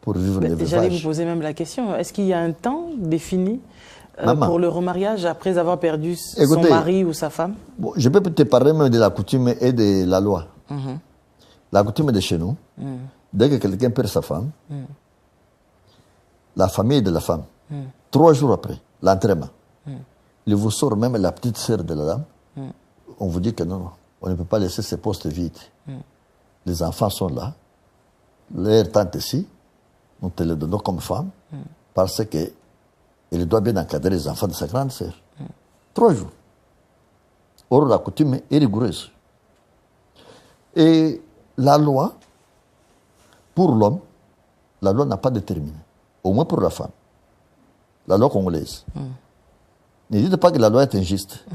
pour vivre le veuvage. J'allais vous poser même la question, est-ce qu'il y a un temps défini pour le remariage après avoir perdu son mari ou sa femme? Bon, je peux te parler même de la coutume et de la loi. La coutume de chez nous, dès que quelqu'un perd sa femme, la famille de la femme, 3 jours après l'enterrement, il vous sort même la petite sœur de la dame, on vous dit que non, on ne peut pas laisser ces postes vides. Les enfants sont là, leur tante ici, nous te les donnons comme femme, parce qu'elle doit bien encadrer les enfants de sa grande sœur. 3 jours. Or, la coutume est rigoureuse. Et la loi, pour l'homme, la loi n'a pas déterminé. Au moins pour la femme. La loi congolaise. Ne dites pas que la loi est injuste.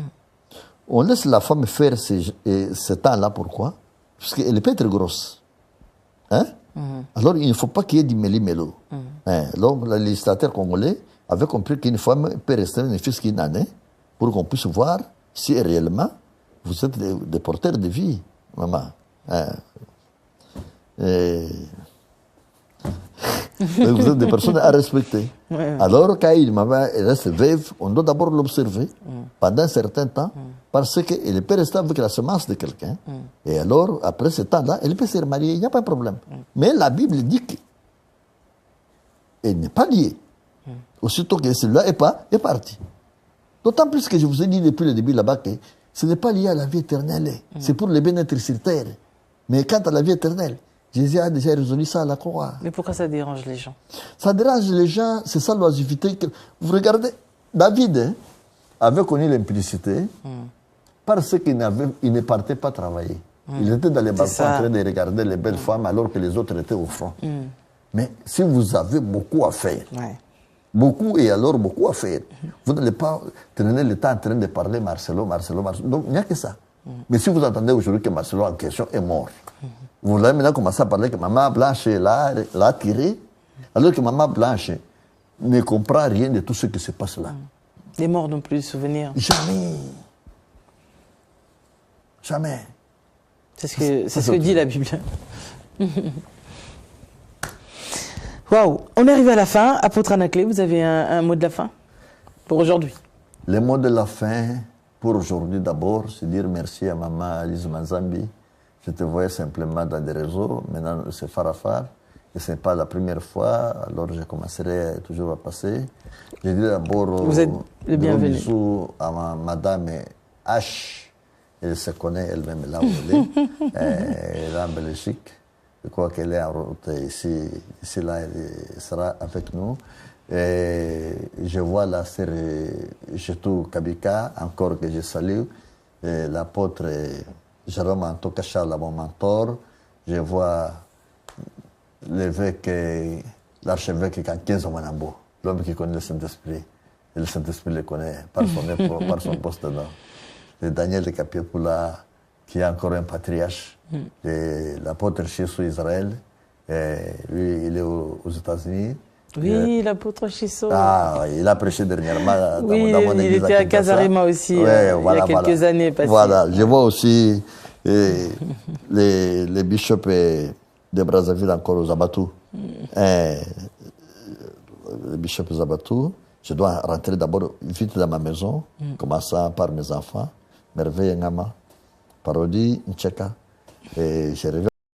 On laisse la femme faire ce temps-là. Pourquoi? Parce qu'elle peut être grosse. Hein? Alors, il ne faut pas qu'il y ait du méli-mélo. Donc, le législateur congolais avait compris qu'une femme peut rester une fille qu'une année pour qu'on puisse voir si réellement vous êtes des porteurs de vie, maman. Vous êtes des personnes à respecter. Alors, quand il reste veuve, on doit d'abord l'observer pendant un certain temps parce qu'elle peut rester avec la semence de quelqu'un. Et alors, après ce temps-là, elle peut se remarier, il n'y a pas de problème. Mais la Bible dit qu'elle n'est pas liée. Aussitôt que celui-là est parti. D'autant plus que je vous ai dit depuis le début là-bas que ce n'est pas lié à la vie éternelle. C'est pour le bien-être sur terre. Mais quant à la vie éternelle, Jésus a déjà résolu ça à la croix. Mais pourquoi ça dérange les gens? Ça dérange les gens, c'est ça l'oisiveté. Vous regardez, David avait connu l'impudicité parce qu'il ne partait pas travailler. Il était dans les balcons en train de regarder les belles femmes alors que les autres étaient au front. Mais si vous avez beaucoup à faire, beaucoup et alors beaucoup à faire, vous n'allez pas tenir le temps en train de parler Marcelo. Donc il n'y a que ça. Mais si vous entendez aujourd'hui que Marcelo en question est mort, vous allez maintenant commencer à parler que Maman Blanche l'a tiré, alors que Maman Blanche ne comprend rien de tout ce qui se passe là. Les morts n'ont plus de souvenirs. Jamais. Jamais. C'est ce que dit la Bible. Waouh, on est arrivé à la fin. Apôtre Anaclet, vous avez un mot de la fin pour aujourd'hui? Le mot de la fin pour aujourd'hui d'abord, c'est dire merci à Maman Lise Manzambi. Je te voyais simplement dans des réseaux, maintenant c'est phare à phare. Et ce n'est pas la première fois, alors je commencerai toujours à passer. Je dis d'abord vous êtes le bienvenu. Bisous à Madame H. Elle se connaît elle-même là où elle est. Elle est en Belgique. Je crois qu'elle est en route ici là, elle sera avec nous. Et je vois la sœur Jetou Kabika, encore que je salue, l'apôtre Jérôme Antoka Charles, mon mentor. Je vois l'évêque, l'archevêque Kankins Manambo, l'homme qui connaît le Saint-Esprit. Et le Saint-Esprit le connaît par son poste d'homme. Et Daniel de Capiepula, qui est encore un patriarche. L'apôtre Chissou Israël, lui, il est aux États-Unis. Oui, l'apôtre Chisso. Ah, il a prêché dernièrement dans mon église. Il était à Casarima aussi, ouais, il y a quelques années passées. Voilà, je vois aussi les bishops de Brazzaville encore aux Abatou. Les bishops Abatou. Je dois rentrer d'abord vite dans ma maison, commençant par mes enfants. Merveille Ngama, Parodi, Ncheka. Et je reviens.